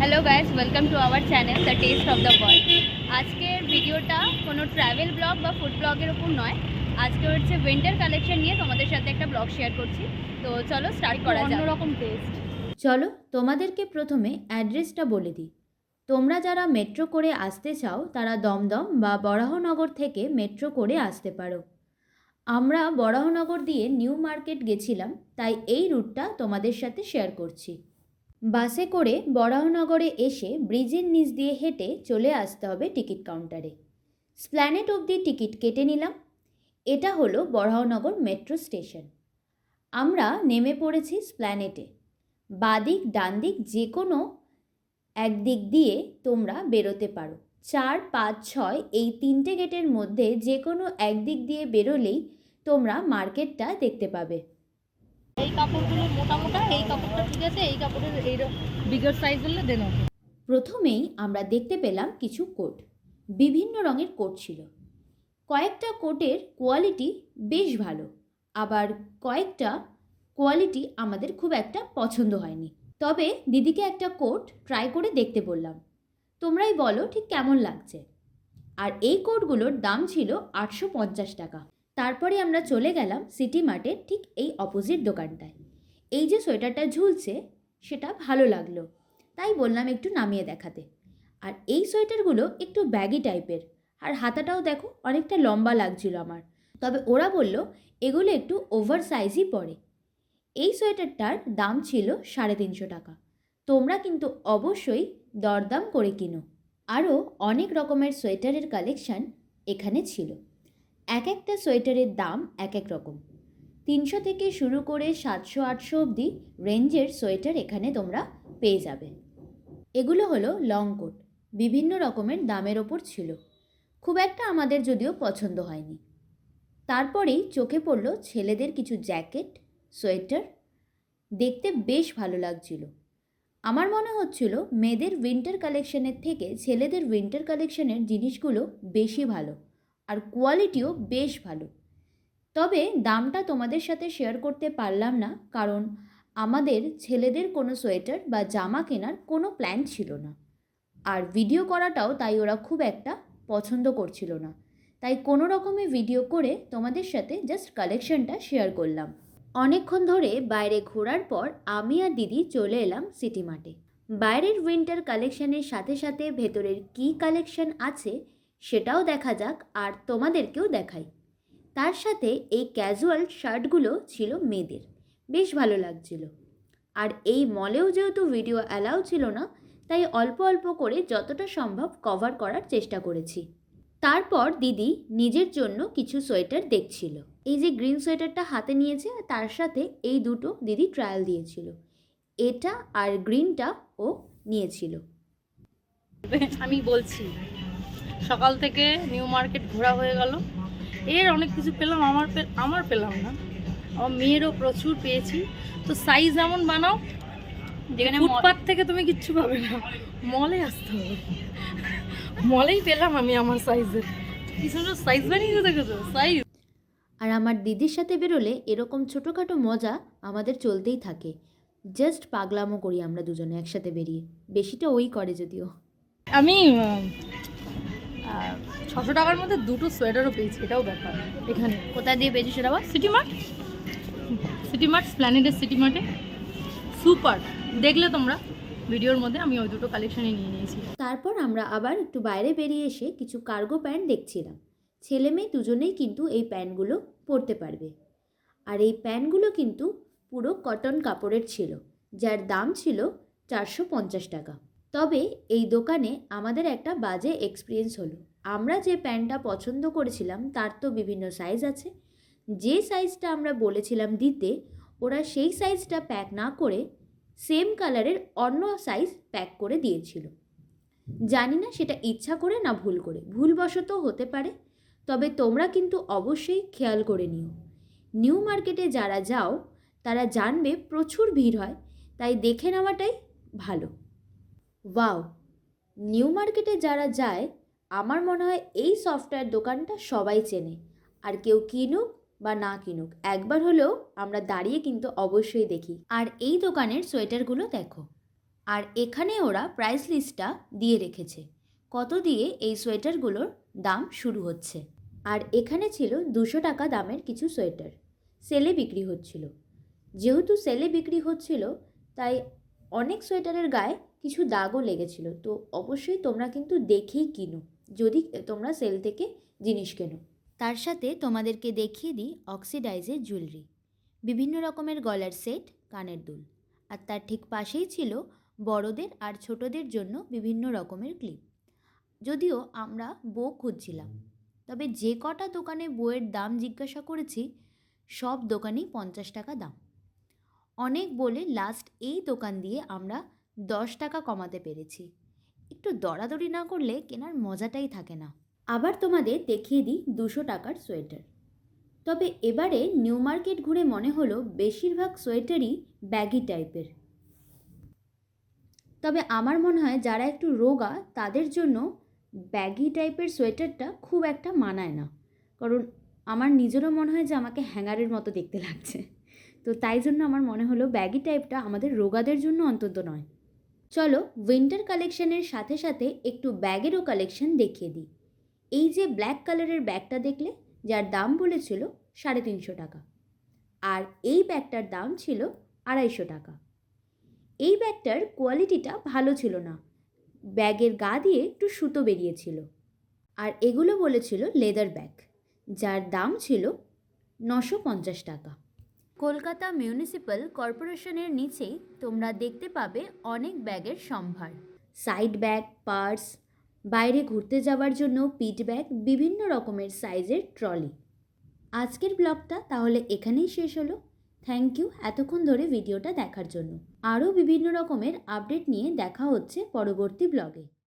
Hello guys, welcome to our channel the test of the world. আজকের ভিডিওটা কোনো travel blog বা food ব্লগের উপর নয়। আজকে হচ্ছে উইন্টার কালেকশন নিয়ে তোমাদের সাথে একটা ব্লগ শেয়ার করছি। তো চলো স্টার্ট করা যাক। অন্যরকম টেস্ট। চলো তোমাদেরকে প্রথমে অ্যাড্রেসটা বলে দিই। তোমরা যারা মেট্রো করে আসতে চাও তারা দমদম বা বরাহনগর থেকে মেট্রো করে আসতে পারো। আমরা বরাহনগর দিয়ে নিউ মার্কেট গেছিলাম, তাই এই রুটটা তোমাদের সাথে শেয়ার করছি। বাসে করে বরাহনগরে এসে ব্রিজের নিচ দিয়ে হেঁটে চলে আসতে হবে টিকিট কাউন্টারে। স্প্ল্যানেট অবধি টিকিট কেটে নিলাম। এটা হলো বরাহনগর মেট্রো স্টেশন। আমরা নেমে পড়েছি স্প্ল্যানেটে। বাদিক ডান দিক যে কোনো একদিক দিয়ে তোমরা বেরোতে পারো। 4, 5, 6 এই 3টে গেটের মধ্যে যে কোনো একদিক দিয়ে বেরোলেই তোমরা মার্কেটটা দেখতে পাবে। এই কাপড়গুলো মোটা মোটা, এই কাপড়টা ঠিক আছে, এই কাপড়ের এই বিগার সাইজ হলে দেন। প্রথমেই আমরা দেখতে পেলাম কিছু কোট। বিভিন্ন রঙের কোট ছিল। কয়েকটা কোটের কোয়ালিটি বেশ ভালো, আবার কয়েকটা কোয়ালিটি আমাদের খুব একটা পছন্দ হয়নি। তবে দিদিকে একটা কোট ট্রাই করে দেখতে বললাম। তোমরাই বলো ঠিক কেমন লাগছে। আর এই কোটগুলোর দাম ছিল 850 টাকা। তারপরে আমরা চলে গেলাম সিটি মার্টের ঠিক এই অপোজিট দোকানটায়। এই যে সোয়েটারটা ঝুলছে সেটা ভালো লাগলো, তাই বললাম একটু নামিয়ে দেখাতে। আর এই সোয়েটারগুলো একটু ব্যাগি টাইপের, আর হাতাটাও দেখো অনেকটা লম্বা লাগছিল আমার। তবে ওরা বলল এগুলো একটু ওভার সাইজই পড়ে। এই সোয়েটারটার দাম ছিল 350 টাকা। তোমরা কিন্তু অবশ্যই দরদাম করে কিনো। আরও অনেক রকমের সোয়েটারের কালেকশান এখানে ছিল। এক একটা সোয়েটারের দাম এক এক রকম। 300 থেকে শুরু করে 700-800 অবধি রেঞ্জের সোয়েটার এখানে তোমরা পেয়ে যাবে। এগুলো হলো লং কোট, বিভিন্ন রকমের দামের ওপর ছিল। খুব একটা আমাদের যদিও পছন্দ হয়নি। তারপরেই চোখে পড়ল ছেলেদের কিছু জ্যাকেট, সোয়েটার। দেখতে বেশ ভালো লাগছিল। আমার মনে হচ্ছিল মেয়েদের উইন্টার কালেকশনের থেকে ছেলেদের উইন্টার কালেকশনের জিনিসগুলো বেশি ভালো, আর কোয়ালিটিও বেশ ভালো। তবে দামটা তোমাদের সাথে শেয়ার করতে পারলাম না, কারণ আমাদের ছেলেদের কোনো সোয়েটার বা জামা কেনার কোনো প্ল্যান ছিল না। আর ভিডিও করাটাও তাই ওরা খুব একটা পছন্দ করছিল না। তাই কোনো রকমে ভিডিও করে তোমাদের সাথে জাস্ট কালেকশনটা শেয়ার করলাম। অনেকক্ষণ ধরে বাইরে ঘোরার পর আমি আর দিদি চলে এলাম সিটি মার্টে। বাইরের উইন্টার কালেকশনের সাথে সাথে ভেতরের কী কালেকশন আছে সেটাও দেখা যাক, আর তোমাদেরকেও দেখাই। তার সাথে এই ক্যাজুয়াল শার্টগুলো ছিল মেয়েদের, বেশ ভালো লাগছিল। আর এই মলেও যেহেতু ভিডিও অ্যালাউ ছিল না, তাই অল্প অল্প করে যতটা সম্ভব কভার করার চেষ্টা করেছি। তারপর দিদি নিজের জন্য কিছু সোয়েটার দেখছিল। এই যে গ্রিন সোয়েটারটা হাতে নিয়েছে, তার সাথে এই দুটো দিদি ট্রায়াল দিয়েছিল। এটা আর গ্রিনটা ও নিয়েছিল। আমি বলছি, সকাল থেকে নিউ মার্কেট ঘোরা হয়ে গেল। এর অনেক কিছু পেলাম, আমার পেলাম না, আমার মেয়েরও প্রচুর পেয়েছি। তো সাইজ এমন বানাও যেখানে ফুটপাথ থেকে তুমি কিচ্ছু পাবে না, মলে আসতে হবে। মলেই পেলাম আমি আমার সাইজের। কি সুন্দর সাইজ বানিয়ে দেখেছো, সাইজ। আর আমার দিদির সাথে বেরোলে এরকম ছোটোখাটো মজা আমাদের চলতেই থাকে। জাস্ট পাগলামো করি আমরা দুজনে একসাথে বেরিয়ে। বেশিটা ওই করে যদিও। আমি 600 টাকার মধ্যে দুটো সোয়েটারও পেয়েছি, এটাও ব্যাপার। এখানে কোথায় দিয়ে পেয়েছি সেটা আবার? সিটি মার্ট, স্প্ল্যানেডের সিটি মার্টে। সুপার, দেখলে তোমরা ভিডিওর মধ্যে আমি ওই দুটো কালেকশনই নিয়ে নিয়েছি। তারপর আমরা আবার একটু বাইরে বেরিয়ে এসে কিছু কার্গো প্যান্ট দেখছিলাম। ছেলে মেয়ে দুজনেই কিন্তু এই প্যান্টগুলো পরতে পারবে। আর এই প্যান্টগুলো কিন্তু পুরো কটন কাপড়ের ছিল, যার দাম ছিল 450 টাকা। তবে এই দোকানে আমাদের একটা বাজে এক্সপিরিয়েন্স হলো। আমরা যে প্যান্টটা পছন্দ করেছিলাম তার তো বিভিন্ন সাইজ আছে। যে সাইজটা আমরা বলেছিলাম দিতে, ওরা সেই সাইজটা প্যাক না করে সেম কালারের অন্য সাইজ প্যাক করে দিয়েছিল। জানি না সেটা ইচ্ছা করে না ভুল করে, ভুলবশত হতে পারে। তবে তোমরা কিন্তু অবশ্যই খেয়াল করে নিও। নিউ মার্কেটে যারা যাও তারা জানবে প্রচুর ভিড় হয়, তাই দেখে নেওয়াটাই ভালো। ওয়াও, নিউ মার্কেটে যারা যায় আমার মনে হয় এই সফটওয়্যার দোকানটা সবাই চেনে। আর কেউ কিনুক বা না কিনুক, একবার হলেও আমরা দাঁড়িয়ে কিন্তু অবশ্যই দেখি। আর এই দোকানের সোয়েটারগুলো দেখো, আর এখানে ওরা প্রাইস লিস্টটা দিয়ে রেখেছে, কত দিয়ে এই সোয়েটারগুলোর দাম শুরু হচ্ছে। আর এখানে ছিল 200 টাকা দামের কিছু সোয়েটার, সেলে বিক্রি হচ্ছিল। যেহেতু সেলে বিক্রি হচ্ছিল তাই অনেক সোয়েটারের গায়ে কিছু দাগও লেগেছিল। তো অবশ্যই তোমরা কিন্তু দেখেই কিনো যদি তোমরা সেল থেকে জিনিস কেনো। তার সাথে তোমাদেরকে দেখিয়ে দিই অক্সিডাইজের জুয়েলারি, বিভিন্ন রকমের গলার সেট, কানের দুল। আর তার ঠিক পাশেই ছিল বড়দের আর ছোটদের জন্য বিভিন্ন রকমের ক্লিপ। যদিও আমরা বউ খুঁজছিলাম, তবে যে কটা দোকানে বইয়ের দাম জিজ্ঞাসা করেছি সব দোকানেই 50 টাকা দাম। অনেক বলে লাস্ট এই দোকান দিয়ে আমরা 10 টাকা কমাতে পেরেছি। একটু দরাদরি না করলে কেনার মজাটাই থাকে না। আবার তোমাদের দেখিয়ে দিই 200 টাকার সোয়েটার। তবে এবারে নিউ মার্কেট ঘুরে মনে হলো বেশিরভাগ সোয়েটারই ব্যাগি টাইপের। তবে আমার মনে হয় যারা একটু রোগা তাদের জন্য ব্যাগি টাইপের সোয়েটারটা খুব একটা মানায় না, কারণ আমার নিজেরও মনে হয় যে আমাকে হ্যাঙ্গারের মতো দেখতে লাগছে। তো তাই জন্য আমার মনে হলো ব্যাগি টাইপটা আমাদের রোগাদের জন্য অন্তত নয়। চলো উইন্টার কালেকশনের সাথে সাথে একটু ব্যাগেরও কালেকশন দেখিয়ে দিই। এই যে ব্ল্যাক কালারের ব্যাগটা দেখলে, যার দাম বলেছিল 350 টাকা, আর এই ব্যাগটার দাম ছিল 250 টাকা। এই ব্যাগটার কোয়ালিটিটা ভালো ছিল না, ব্যাগের গা দিয়ে একটু সুতো বেরিয়েছিল। আর এগুলো বলেছিল লেদার ব্যাগ, যার দাম ছিল 950 টাকা। কলকাতা মিউনিসিপ্যাল কর্পোরেশনের নিচেই তোমরা দেখতে পাবে অনেক ব্যাগের সম্ভার, সাইড ব্যাগ, পার্স, বাইরে ঘুরতে যাওয়ার জন্য পিট ব্যাগ, বিভিন্ন রকমের সাইজের ট্রলি। আজকের ব্লগটা তাহলে এখানেই শেষ হলো। থ্যাংক ইউ এতক্ষণ ধরে ভিডিওটা দেখার জন্য। আরও বিভিন্ন রকমের আপডেট নিয়ে দেখা হচ্ছে পরবর্তী ব্লগে।